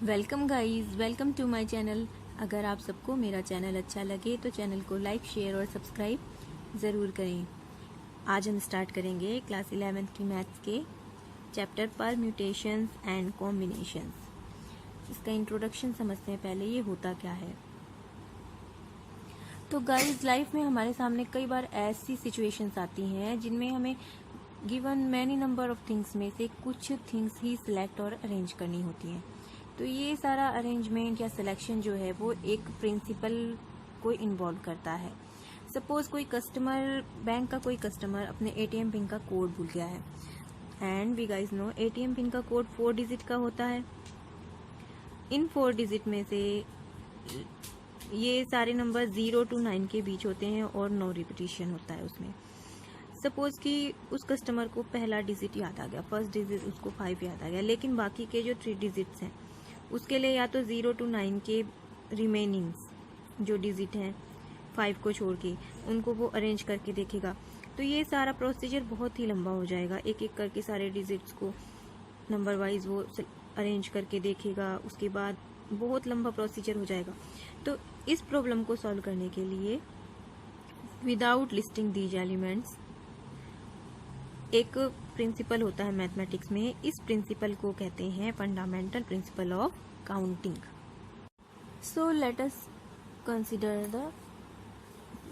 Welcome guys, welcome to my channel. अगर आप सबको मेरा चैनल अच्छा लगे तो चैनल को लाइक, शेयर और सब्सक्राइब ज़रूर करें। आज हम स्टार्ट करेंगे क्लास 11th की मैथ्स के चैप्टर परम्यूटेशंस एंड कॉम्बिनेशंस। इसका इंट्रोडक्शन समझते हैं पहले, ये होता क्या है। तो गाइस, लाइफ में हमारे सामने कई बार ऐसी सिचुएशंस आती हैं जिनमें हमें given many number of things में से कुछ थिंग्स ही सिलेक्ट और अरेंज करनी होती हैं। तो ये सारा अरेंजमेंट या सिलेक्शन जो है वो एक प्रिंसिपल को इन्वॉल्व करता है। सपोज कोई कस्टमर, बैंक का कोई कस्टमर अपने एटीएम पिन का कोड भूल गया है, and we guys know ATM pin का कोड 4 डिजिट का होता है। इन 4 डिजिट में से ये सारे नंबर 0 to 9 के बीच होते हैं और नो रिपीटिशन होता है उसमें। सपोज कि उस कस्टमर को पहला डिजिट याद आ गया, फर्स्ट डिजिट उसको 5 याद आ गया, लेकिन बाकी के जो 3 डिजिट्स हैं उसके लिए या तो 0 to 9 के रिमेनिंग्स जो डिजिट हैं 5 को छोड़ के उनको वो अरेंज करके देखेगा। तो ये सारा प्रोसीजर बहुत ही लंबा हो जाएगा। एक एक करके सारे डिजिट्स को नंबर वाइज वो अरेंज करके देखेगा, उसके बाद बहुत लंबा प्रोसीजर हो जाएगा। तो इस प्रॉब्लम को सॉल्व करने के लिए विदाउट लिस्टिंग दीज एलिमेंट्स एक प्रिंसिपल होता है मैथमेटिक्स में। इस प्रिंसिपल को कहते हैं fundamental principle of counting. So let us consider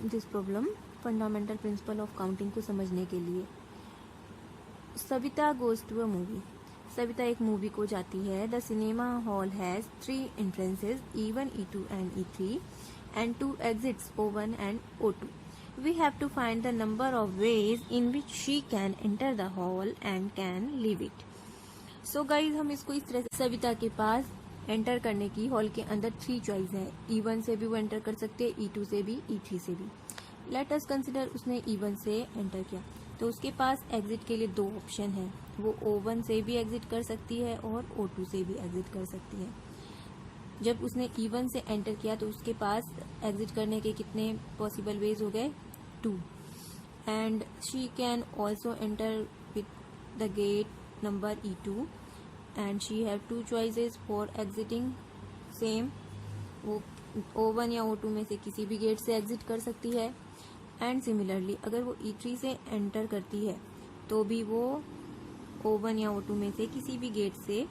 this problem. Fundamental principle of counting को समझने के लिए Savita goes to a movie. Savita एक मूवी को जाती है। The cinema hall has 3 entrances, E1, E2 and E3 and 2 exits, O1 and O2. We have to find the number of ways in which she can enter the hall and can leave it. So guys, हम इसको इस तरह से, सविता के पास enter करने की hall के अंदर 3 चॉइस है। E1 से भी वो एंटर कर सकते हैं, E2 से भी, E3 से भी। लेट अस कंसिडर उसने E1 से एंटर किया तो उसके पास एग्जिट के लिए 2 ऑप्शन है। वो O1 से भी एग्जिट कर सकती है और O2 से भी एग्जिट कर सकती है। जब उसने E1 से एंटर किया तो उसके पास एग्जिट करने के कितने पॉसिबल वेज हो गए? 2। And she can also enter with the gate number E2 and she have 2 choices for exiting same. वो O1 या O2 में से किसी भी गेट से एग्जिट कर सकती है। एंड सिमिलरली अगर वो E3 से एंटर करती है तो भी वो O1 या O2 में से किसी भी गेट से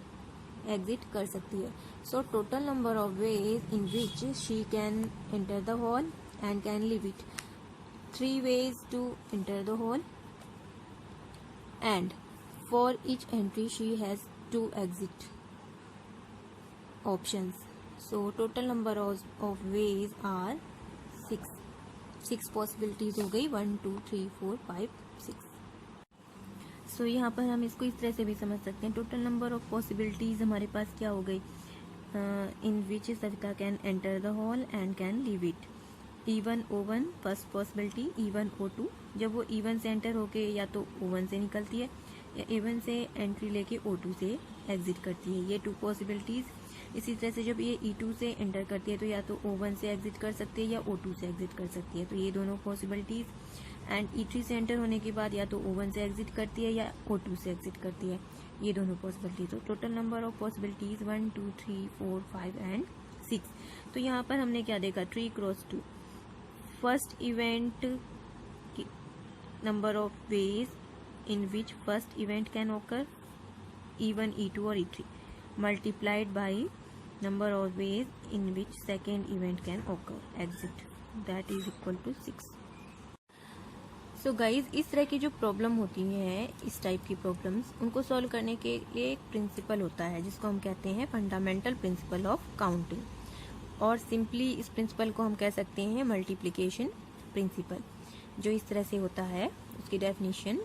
एग्जिट कर सकती है। सो total number of ways in which she can enter the hall and can leave it, 3 ways to enter the hall, and for each entry she has 2 exit options. So total number of ways are 6. 6 possibilities हो गई, 1 2 3 4 5 6। सो यहाँ पर हम इसको इस तरह से भी समझ सकते हैं। टोटल नंबर ऑफ पॉसिबिलिटीज हमारे पास क्या हो गई? In which Savita can enter the hall and can leave it. E1 O1 first possibility, E1 O2 जब वो E1 से एंटर होके या तो O1 से निकलती है या E1 से एंट्री लेके O2 से एग्जिट करती है, ये 2 पॉसिबिलिटीज। इसी तरह से जब ये E2 से एंटर करती है तो या तो O1 से एग्जिट कर सकती है या O2 से एग्जिट कर सकती है, तो ये दोनों पॉसिबिलिटीज। एंड E3 से एंटर होने के बाद या तो O1 से एग्जिट करती है या O2 से एग्जिट करती है, ये दोनों पॉसिबिलिटीज। तो total number of possibilities 1 2 3 4 5 and 6। तो यहाँ पर हमने क्या देखा? 3 × 2। First event number of ways in which first event can occur, E1 E2 और E3 multiplied by number of ways in which second event can occur, exit, that is equal to 6। So guys, इस तरह की जो problem होती हैं, इस type की problems, उनको सॉल्व करने के लिए एक प्रिंसिपल होता है जिसको हम कहते हैं फंडामेंटल प्रिंसिपल ऑफ काउंटिंग, और सिंपली इस प्रिंसिपल को हम कह सकते हैं मल्टीप्लिकेशन प्रिंसिपल। जो इस तरह से होता है, उसकी definition: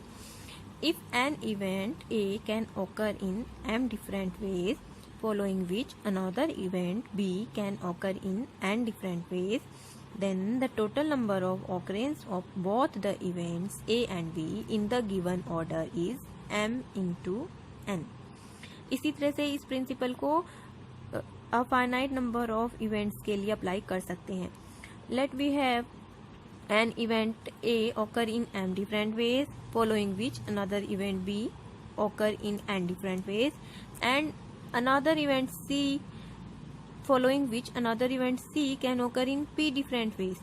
if N event A can occur in m different ways following which another event B can occur in n different ways, then the total number of occurrence of both the events A and B in the given order is m into n। इसी तरह से इस principle को अफाइनाइट number of events के लिए apply कर सकते हैं। Let we have an event A occur in m different ways following which another event B occur in n different ways and another event C following which another event C can occur in P different ways,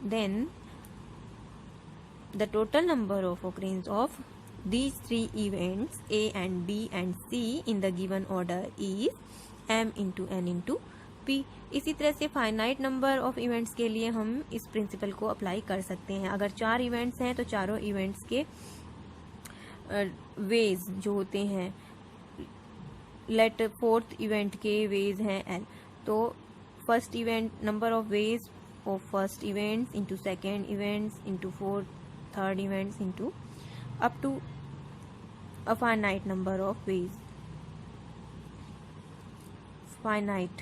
then the total number of occurrence of these three events A and B and C in the given order is M into N into P. इसी तरह से finite number of events के लिए हम इस principle को apply कर सकते हैं. अगर 4 इवेंट्स हैं तो चारों इवेंट्स के वेज जो होते हैं, लेट फोर्थ इवेंट के वेज हैं L, तो first event number of ways of first events into second events into fourth third events into up to a finite number of ways. Finite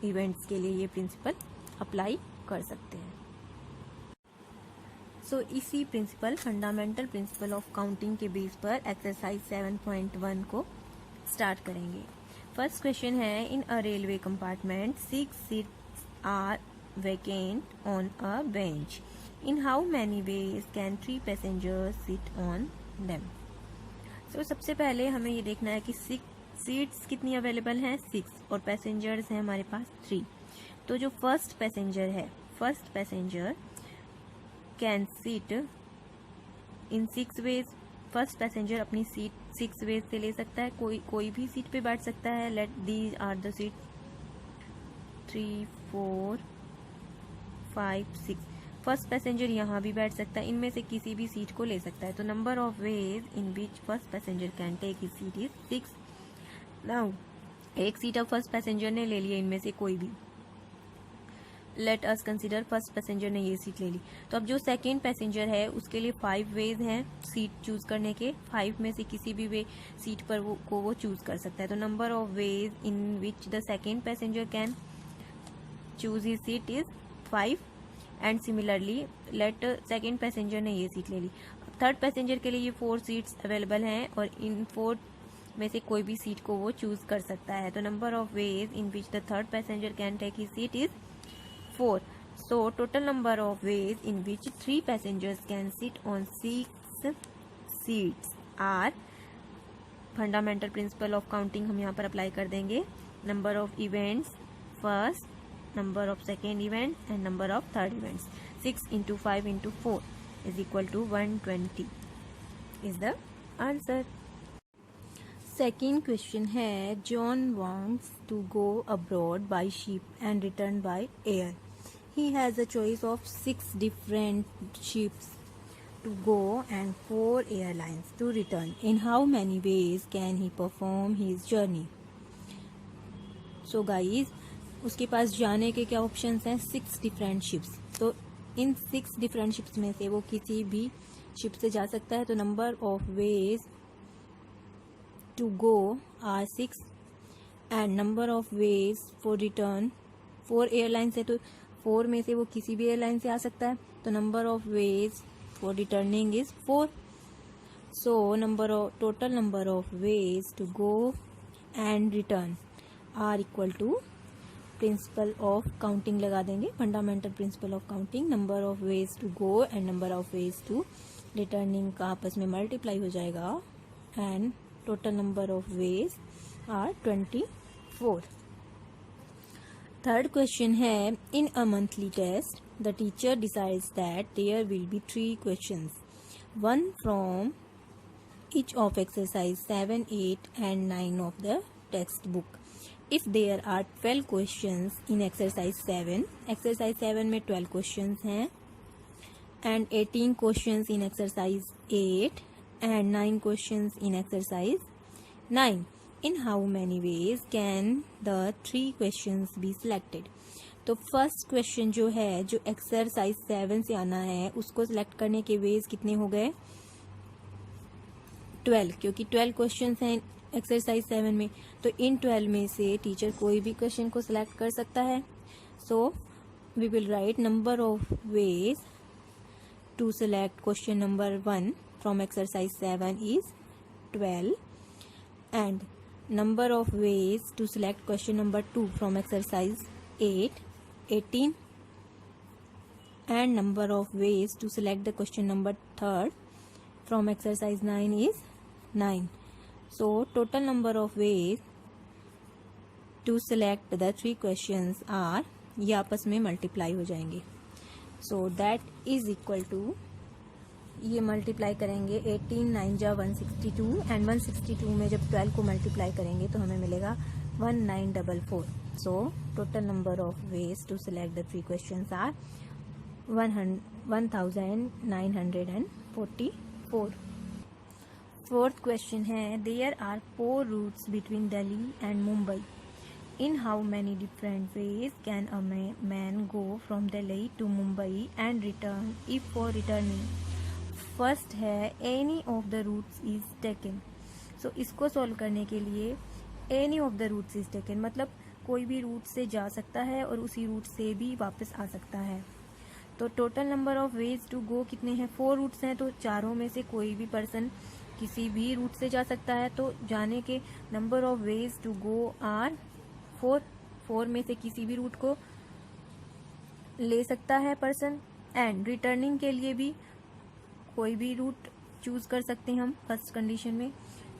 events के लिए ये principal apply कर सकते हैं. So इसी principle fundamental principle of counting के base पर exercise 7.1 को स्टार्ट करेंगे. फर्स्ट क्वेश्चन है, in a railway compartment 6 seats are vacant on a bench. In how many ways can 3 passengers sit on them. So सबसे पहले हमें ये देखना है कि 6 सीट्स कितनी अवेलेबल हैं, 6, और पैसेंजर्स हैं हमारे पास 3. तो जो फर्स्ट पैसेंजर है, first passenger can seat in 6 ways. First passenger अपनी सीट 6 वेज से ले सकता है, कोई भी सीट पे बैठ सकता है. Let these are the seat 3, 4, 5, 6. First passenger यहाँ भी बैठ सकता है, इनमें से किसी भी सीट को ले सकता है. तो number of ways in which first passenger can take his seat is 6. Now एक सीट अब फर्स्ट पैसेंजर ने ले लिया, इनमें से कोई भी. Let us consider first passenger ने ये सीट ले ली. तो अब जो सेकेंड पैसेंजर है उसके लिए 5 वेज हैं सीट चूज करने के. 5 में से किसी भी वे सीट पर वो चूज कर सकता है. तो number of ways in which the second passenger can choose his seat is 5. And similarly let second passenger ने ये सीट ले ली. थर्ड पैसेंजर के लिए ये 4 सीट्स अवेलेबल हैं और इन 4 में से कोई भी सीट को वो चूज कर सकता है. तो number of ways in which the third passenger can take his seat is 4. So total number of ways in which 3 passengers can sit on 6 seats are. Fundamental principle of counting हम यहाँ पर apply कर देंगे. Number of events first, number of second event and number of third events. 6 into 5 into 4 is equal to 120 is the answer. Second question है, John wants to go abroad by ship and return by air. He has a choice of 6 different ships to go and 4 airlines to return. In how many ways can he perform his journey? So guys, उसके पास जाने के क्या options हैं, 6 different ships. तो इन 6 different ships में से वो किसी भी शिप से जा सकता है. तो number of veg to go are 6 and number of ways for return 4 airlines है. तो 4 में से वो किसी भी एयरलाइन से आ सकता है. तो number of ways for returning is 4. So total number of ways to go and return are equal to principle of counting लगा देंगे. fundamental principle of counting, number of ways to go and number of ways to returning का आपस में multiply हो जाएगा and total number of ways are 24. Third question है, in a monthly test the teacher decides that there will be 3 questions, one from each of exercise 7, 8 and 9 of the textbook. If there are 12 questions in exercise 7 में 12 questions हैं and 18 questions in exercise 8 and 9 questions in exercise 9. In how many ways can the 3 questions be selected? तो first question जो है, जो exercise 7 से आना है, उसको सिलेक्ट करने के वेज कितने हो गए, 12, क्योंकि 12 क्वेश्चंस हैं एक्सरसाइज 7 में. तो इन 12 में से टीचर कोई भी क्वेश्चन को सिलेक्ट कर सकता है. So we will write number of ways to select question number 1 from exercise 7 is 12 and number of ways to select question number 2 from exercise 8, 18 and number of ways to select the question number 3rd from exercise 9 is 9. So total number of ways to select the 3 questions are, ये आपस में multiply हो जाएंगे. So that is equal to, ये multiply करेंगे 18 9 जा 162 and 162 में जब 12 को मल्टीप्लाई करेंगे तो हमें मिलेगा 1944. So total number of ways to select the 3 questions are 1944. Fourth question है, there are 4 routes between Delhi and Mumbai. In how many different ways can a man go from Delhi to Mumbai and return if for returning? First है any of the routes is taken. So इसको solve करने के लिए any of the routes is taken मतलब कोई भी root से जा सकता है और उसी रूट से भी वापस आ सकता है. तो total number of ways to go कितने हैं? 4 रूट्स हैं, तो चारों में से कोई भी पर्सन किसी भी रूट से जा सकता है. तो जाने के number of ways to go are 4 में से किसी भी रूट को ले सकता है पर्सन. एंड रिटर्निंग के लिए भी कोई भी रूट चूज कर सकते हैं हम फर्स्ट कंडीशन में.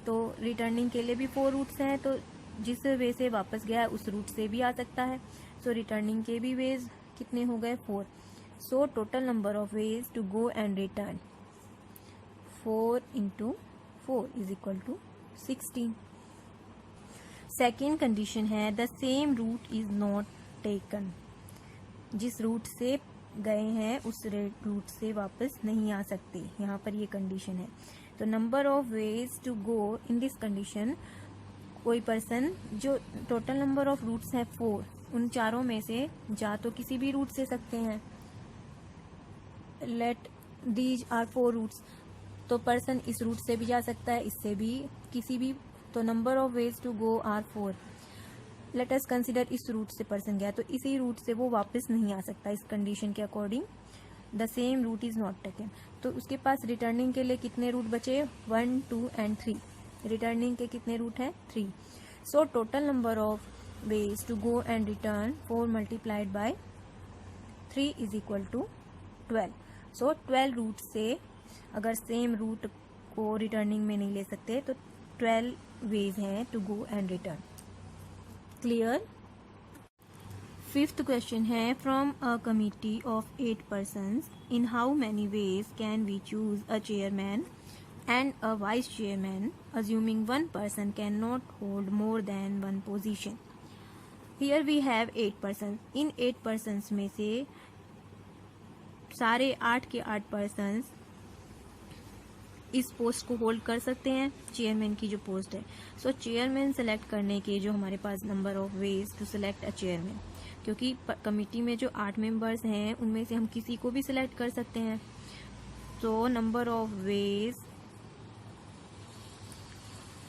तो रिटर्निंग के लिए भी 4 रूट्स हैं, तो जिस वे से वापस गया है उस रूट से भी आ सकता है. सो रिटर्निंग के भी वेज कितने हो गए? 4. So total number of ways to go and return 4 × 4 is equal to 16. Second condition है the same route is not taken. जिस रूट से गए हैं उस रूट से वापस नहीं आ सकते, यहाँ पर ये कंडीशन है. तो number of ways to go in this condition, कोई पर्सन जो टोटल नंबर ऑफ रूट्स है 4, उन चारों में से जा तो किसी भी रूट से सकते हैं. लेट दीज आर 4 रूट्स, तो पर्सन इस रूट से भी जा सकता है, इससे भी, किसी भी. तो number of ways to go are 4. Let us consider इस रूट से पर्सन गया तो इसी रूट से वो वापस नहीं आ सकता इस कंडीशन के according. The same route is not taken. तो उसके पास रिटर्निंग के लिए कितने रूट बचे? 1 2 एंड 3. रिटर्निंग के कितने रूट हैं? 3. So total number of ways to go and return 4 multiplied by 3 is equal to 12. So 12 route से अगर सेम रूट को रिटर्निंग में नहीं ले सकते तो 12 वेज हैं to go and return. Clear? Fifth question है from a committee of 8 persons, in how many ways can we choose a chairman and a vice chairman assuming one person cannot hold more than one position. Here we have 8 persons. In 8 persons में से सारे 8 के 8 persons इस post को hold कर सकते हैं, chairman की जो पोस्ट है. सो चेयरमैन सेलेक्ट करने के जो हमारे पास number of ways to select a chairman, क्योंकि कमिटी में जो 8 मेंबर्स हैं उनमें से हम किसी को भी सिलेक्ट कर सकते हैं. So number of ways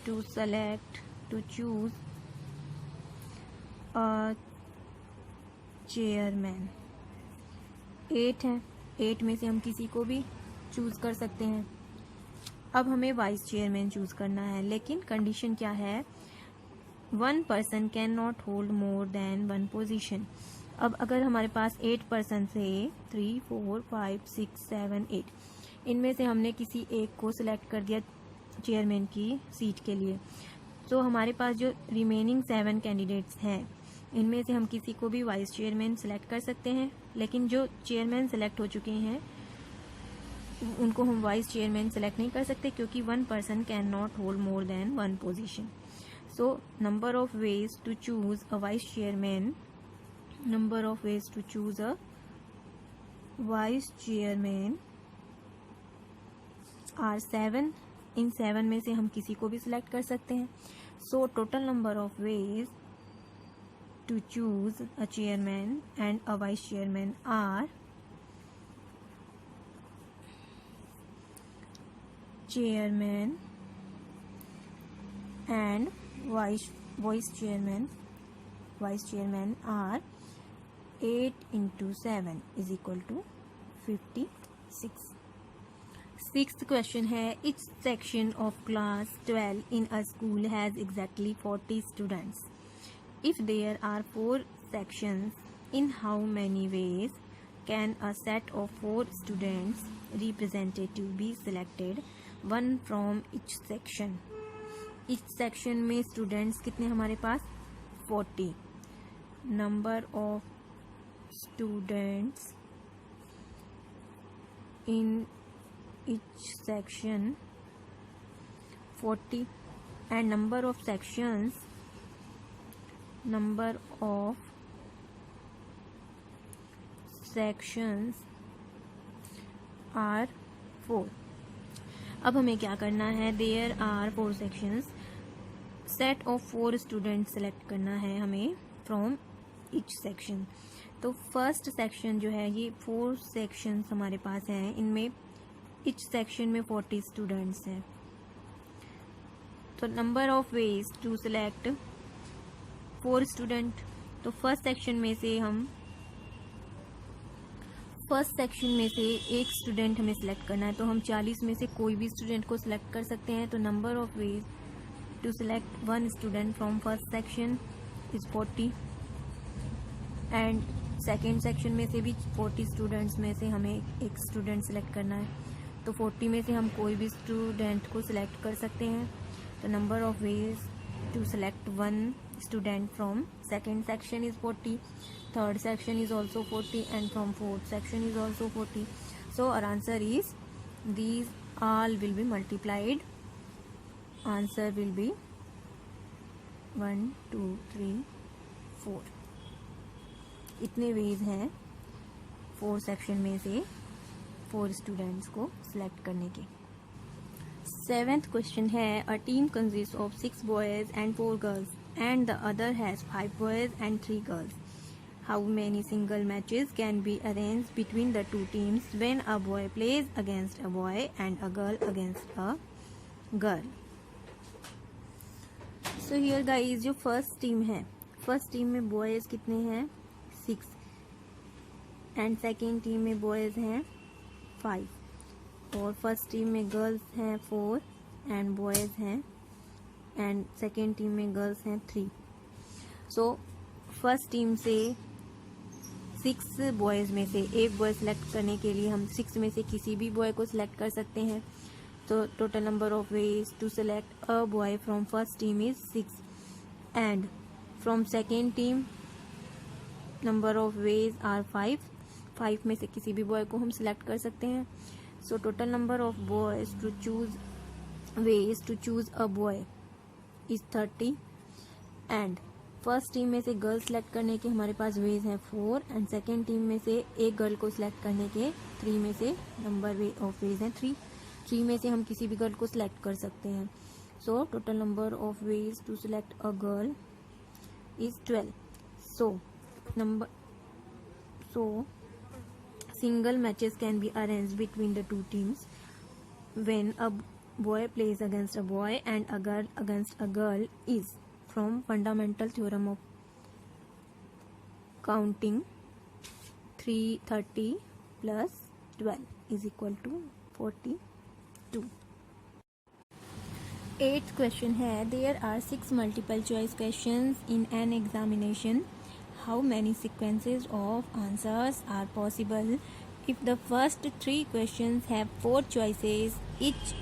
to select to choose a chairman 8 हैं. 8 में से हम किसी को भी चूज कर सकते हैं. अब हमें वाइस चेयरमैन चूज करना है, लेकिन कंडीशन क्या है? 1 person can not hold more than 1 position. अब अगर हमारे पास 8 पर्सन से 3 4 5 6 7 8 इनमें से हमने किसी एक को सिलेक्ट कर दिया चेयरमैन की सीट के लिए, तो हमारे पास जो रिमेनिंग 7 कैंडिडेट्स हैं इनमें से हम किसी को भी वाइस चेयरमैन सिलेक्ट कर सकते हैं. लेकिन जो चेयरमैन सिलेक्ट हो चुके हैं उनको हम वाइस चेयरमैन सेलेक्ट नहीं कर सकते, क्योंकि 1 person can not hold more than 1 position. So number of ways to choose a vice chairman, number of ways to choose a vice chairman are 7. इन 7 में से हम किसी को भी सिलेक्ट कर सकते हैं. So total number of ways to choose a chairman and a vice chairman are chairman and vice chairman are 8 × 7 is equal to 56. Sixth question है, each section of class 12 in a school has exactly 40 students. If there are 4 sections, in how many ways can a set of 4 students representative be selected? 1 from each section. Etch section में students कितने हमारे पास? 40. Number of students in each section 40, and number of sections are 4. अब हमें क्या करना है, there are 4 sections, set of 4 student select करना है हमें फ्रॉम ईच सेक्शन. तो फर्स्ट सेक्शन जो है, ये 4 सेक्शंस हमारे पास हैं, इनमें ईच सेक्शन में 40 स्टूडेंट्स हैं. तो number of ways to select 4 student. तो फर्स्ट सेक्शन में से एक स्टूडेंट हमें सिलेक्ट करना है, तो हम 40 में से कोई भी स्टूडेंट को सिलेक्ट कर सकते हैं. तो number of ways to select 1 student from first section is 40, and second section में से भी 40 स्टूडेंट्स में से हमें एक स्टूडेंट सिलेक्ट करना है. तो 40 में से हम कोई भी स्टूडेंट को सिलेक्ट कर सकते हैं. तो number of ways to select 1 student from second section is 40, third section is also 40, and from fourth section is also 40. So our answer is, these all will be multiplied. Answer will be 1 2 3 4. इतने veg हैं 4 section में से 4 students को select करने के. 7th question है, a team consist of 6 boys and 4 girls and the other has 5 boys and 3 girls. How many single matches can be arranged between the two teams when a boy plays against a boy and a girl against a girl? So here guys, जो first team है, first team में boys कितने हैं 6, and second team में boys हैं 5, और first team में girls हैं 4 एंड बॉयज हैं, एंड सेकेंड टीम में गर्ल्स हैं 3. सो फर्स्ट टीम से 6 बॉयज़ में से एक बॉय सिलेक्ट करने के लिए हम 6 में से किसी भी बॉय को सिलेक्ट कर सकते हैं. तो total number of ways to select a boy from first team is 6, and from second team number of ways are 5 में से किसी भी बॉय को हम सिलेक्ट कर सकते हैं. So total number of boys to choose ways to choose a boy is 30, and first team में से गर्ल सेलेक्ट करने के हमारे पास वेज हैं 4, एंड सेकेंड टीम में से एक गर्ल को सिलेक्ट करने के 3 में से नंबर ऑफ वेज हैं 3 में से हम किसी भी गर्ल को सिलेक्ट कर सकते हैं. So total number of ways to select a girl is 12. So single matches can be arranged between the two teams when a boy plays against a boy and a girl against a girl is from fundamental theorem of counting. 330 plus 12 is equal to 42. 8th question है, there are 6 multiple choice questions in an examination. How many sequences of answers are possible if the first 3 questions have 4 choices each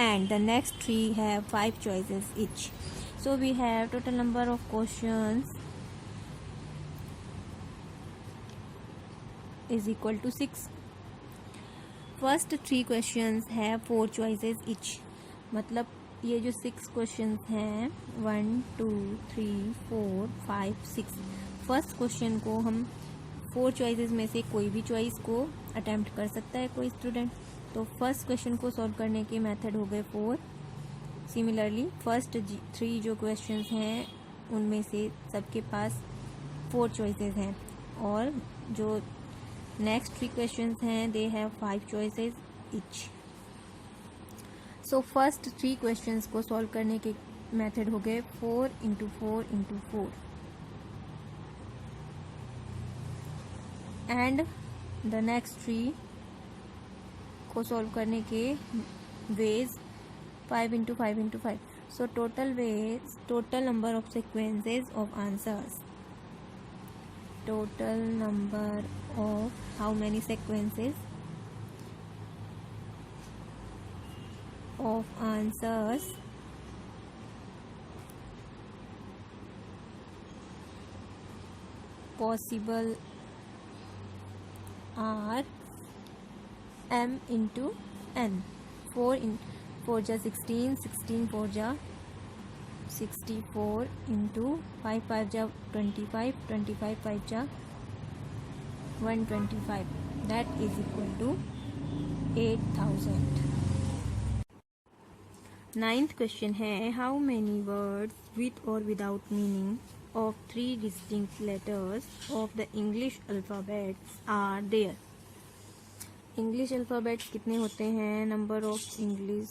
and the next 3 have 5 choices each? So we have total number of questions is equal to 6. First 3 questions have 4 choices each. मतलब ये जो 6 questions हैं 1 2 3 4 5 6, first question को हम 4 choices में से कोई भी चॉइस को अटेम्प्ट कर सकता है कोई स्टूडेंट. तो फर्स्ट क्वेश्चन को सॉल्व करने के मेथड हो गए 4. सिमिलरली फर्स्ट 3 जो क्वेश्चंस हैं उनमें से सबके पास 4 चॉइसेस हैं, और जो नेक्स्ट 3 क्वेश्चंस हैं they have 5 choices each. So first 3 questions को सॉल्व करने के मेथड हो गए 4 × 4 × 4, एंड द नेक्स्ट 3 को सॉल्व करने के ways 5 × 5 × 5. So total number of sequences of answers, total number of how many sequences of answers possible are m into n. 4 जा 16, 16 4 जा 64 into 5 5 जा 25, 25 5 जा 125. That is equal to 8000. 9th question है, how many words with or without meaning of 3 distinct letters of the English alphabets are there? English alphabets कितने होते हैं? Number of English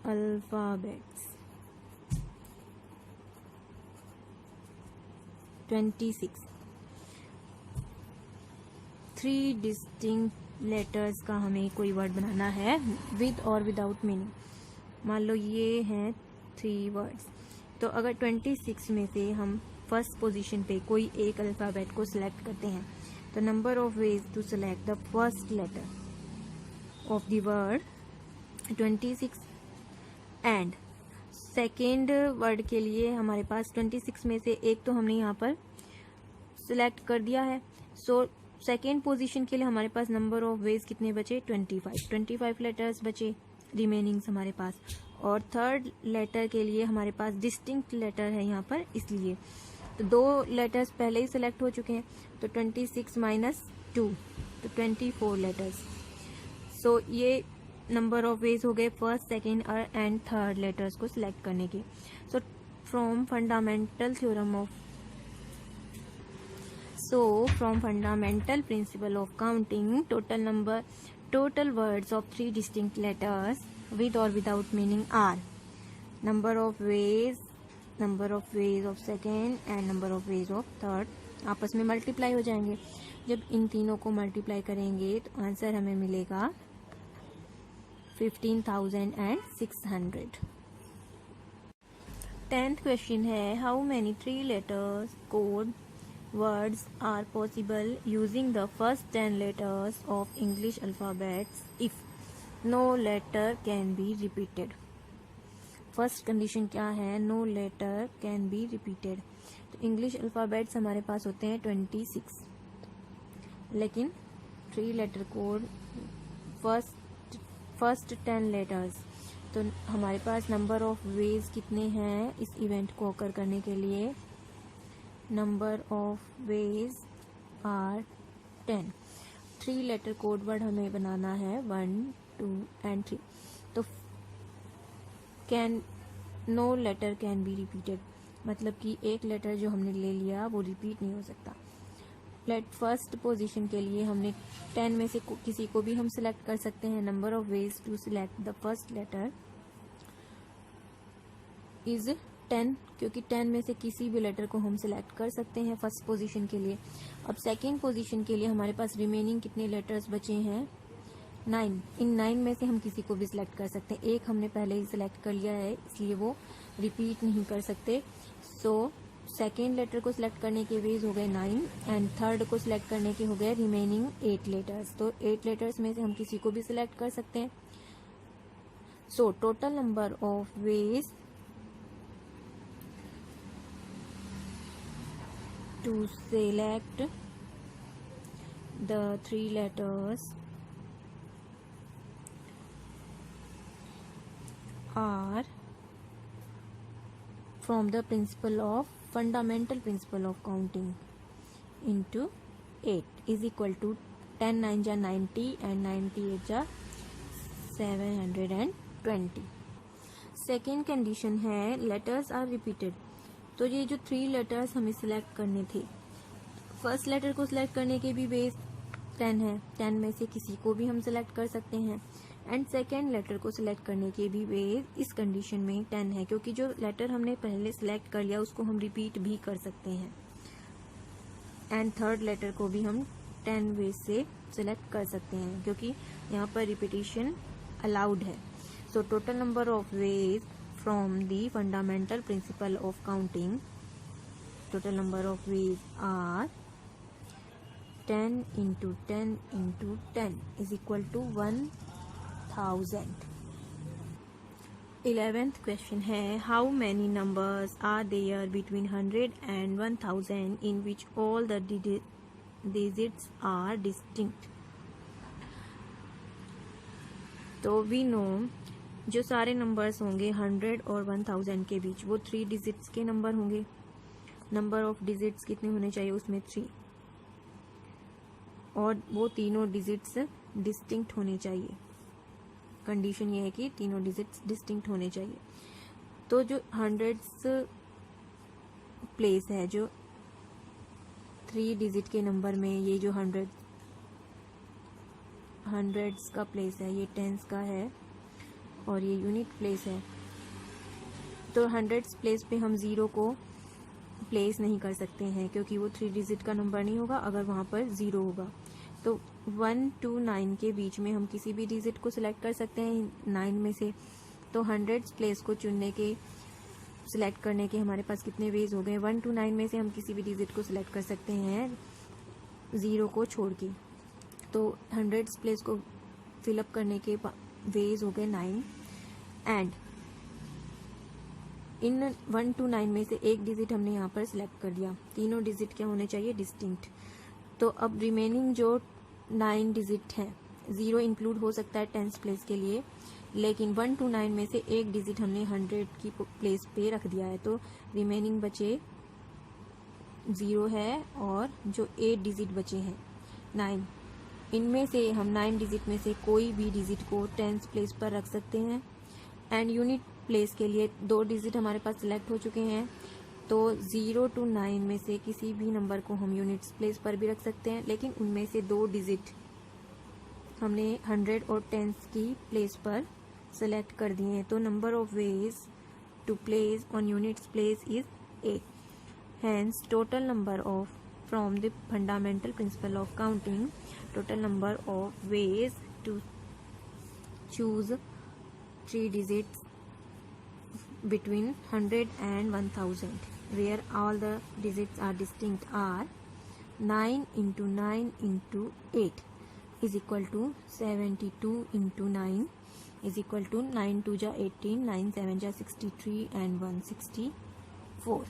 alphabets 26. 3 distinct letters का हमें कोई word बनाना है with और without meaning. मान लो ये हैं 3 वर्ड्स, तो अगर 26 में से हम फर्स्ट पोजीशन पे कोई एक अल्फ़ाबेट को सिलेक्ट करते हैं, तो number of ways to select the first letter of the word 26, and second word के लिए हमारे पास 26 में से एक तो हमने यहाँ पर सिलेक्ट कर दिया है। सो सेकेंड पोजीशन के लिए हमारे पास नंबर ऑफ वेज कितने बचे? 25 लेटर्स बचे रिमेनिंग्स हमारे पास। और थर्ड लेटर के लिए हमारे पास डिस्टिंक्ट लेटर है यहाँ पर, इसलिए तो 2 लेटर्स पहले ही सिलेक्ट हो चुके हैं, तो 26 माइनस 2 तो 24 लेटर्स। सो ये नंबर ऑफ वेज हो गए फर्स्ट, सेकेंड और एंड थर्ड लेटर्स को सिलेक्ट करने के। So from fundamental principle of counting, total words of 3 distinct letters with or without meaning are number of ways of second and number of ways of third। आपस में multiply हो जाएंगे। जब इन तीनों को मल्टीप्लाई करेंगे तो आंसर हमें मिलेगा 15,600। 10th क्वेश्चन है, how many 3 letters code words are possible using the first 10 letters of English alphabets if no letter can be repeated? First condition क्या है? No letter can be repeated. तो English alphabets हमारे पास होते हैं 26, लेकिन 3 letter code first 10 letters, तो हमारे पास नंबर ऑफ वेज कितने हैं इस इवेंट को ऑकर करने के लिए? Number of ways are 10। 3 letter code word हमें बनाना है 1, 2 एंड 3। तो no letter can be repeated, मतलब कि एक लेटर जो हमने ले लिया वो रिपीट नहीं हो सकता। फर्स्ट पोजीशन के लिए हमने 10 में से किसी को भी हम सिलेक्ट कर सकते हैं। Number of ways to select the first letter is 10, क्योंकि 10 में से किसी भी लेटर को हम सिलेक्ट कर सकते हैं फर्स्ट पोजीशन के लिए। अब सेकेंड पोजीशन के लिए हमारे पास रिमेनिंग कितने लेटर्स बचे हैं? 9। इन 9 में से हम किसी को भी सिलेक्ट कर सकते हैं। एक हमने पहले ही सिलेक्ट कर लिया है, इसलिए वो रिपीट नहीं कर सकते। सो सेकेंड लेटर को सिलेक्ट करने के वेज हो गए 9 एंड थर्ड को सिलेक्ट करने के हो गए रिमेनिंग 8 लेटर्स। तो 8 लेटर्स में से हम किसी को भी सिलेक्ट कर सकते हैं। So total number of veg to select the 3 letters are from the fundamental principle of counting into 8 is equal to 10 9 जा 90 and 98 जा 720। सेकेंड कंडीशन है लेटर्स आर रिपीटेड। तो ये जो 3 लेटर्स हमें सिलेक्ट करने थे, फर्स्ट लेटर को सिलेक्ट करने के भी बेस 10 है, 10 में से किसी को भी हम सिलेक्ट कर सकते हैं। एंड सेकेंड लेटर को सिलेक्ट करने के भी बेस इस कंडीशन में 10 है, क्योंकि जो लेटर हमने पहले सिलेक्ट कर लिया उसको हम रिपीट भी कर सकते हैं। एंड थर्ड लेटर को भी हम 10 वेज से सिलेक्ट कर सकते हैं, क्योंकि यहाँ पर रिपीटिशन अलाउड है। सो total number of veg from the fundamental principle of counting, total number of ways are 10 into 10 into 10 is equal to 1000। 11th question है, how many numbers are there between 100 and 1000 in which all the digits are distinct. तो we know जो सारे numbers होंगे 100 और 1000 के बीच वो 3 digits के number होंगे। नंबर ऑफ डिजिट्स कितने होने चाहिए उसमें 3, और वो तीनों डिजिट्स डिस्टिंक्ट होने चाहिए। कंडीशन ये है कि तीनों डिजिट्स डिस्टिंक्ट होने चाहिए। तो जो हंड्रेड्स प्लेस है, जो 3 डिजिट के नंबर में, ये जो हंड्रेड्स का प्लेस है, ये टेंस का है और ये यूनिट प्लेस है। तो हंड्रेड्स प्लेस पे हम 0 को प्लेस नहीं कर सकते हैं क्योंकि वो 3 डिजिट का नंबर नहीं होगा अगर वहाँ पर 0 होगा। तो 1 to 9 के बीच में हम किसी भी डिजिट को सिलेक्ट कर सकते हैं 9 में से। तो हंड्रेड्स प्लेस को चुनने के, सिलेक्ट करने के हमारे पास कितने वेज हो गए। 1 to 9 में से हम किसी भी डिजिट को सिलेक्ट कर सकते हैं 0 को छोड़ के। तो हंड्रेड्स प्लेस को फिलअप करने के वेज हो गए 9। एंड इन 1 to 9 में से एक डिजिट हमने यहाँ पर सिलेक्ट कर दिया। तीनों डिजिट क्या होने चाहिए, डिस्टिंक्ट। तो अब रिमेनिंग जो 9 डिजिट है, 0 इंक्लूड हो सकता है टेंस प्लेस के लिए, लेकिन 1 to 9 में से एक डिजिट हमने 100 की प्लेस पे रख दिया है। तो रिमेनिंग बचे 0 है और जो 8 डिजिट बचे हैं 9, इनमें से हम 9 डिजिट में से कोई भी डिजिट को टेंस प्लेस पर रख सकते हैं। एंड यूनिट प्लेस के लिए 2 डिजिट हमारे पास सिलेक्ट हो चुके हैं। तो 0 to 9 में से किसी भी नंबर को हम यूनिट्स प्लेस पर भी रख सकते हैं, लेकिन उनमें से 2 डिजिट हमने 100 और टेंस की प्लेस पर सेलेक्ट कर दिए हैं। तो number of ways to place on units place is 8। Hence total number of, from the fundamental principle of counting, total number of ways to choose 3 digits between 100 and 1000 where all the digits are distinct are 9 into 9 into 8 is equal to 72 into 9 is equal to 9 2 ja 18, 9 7 ja 63 and 164।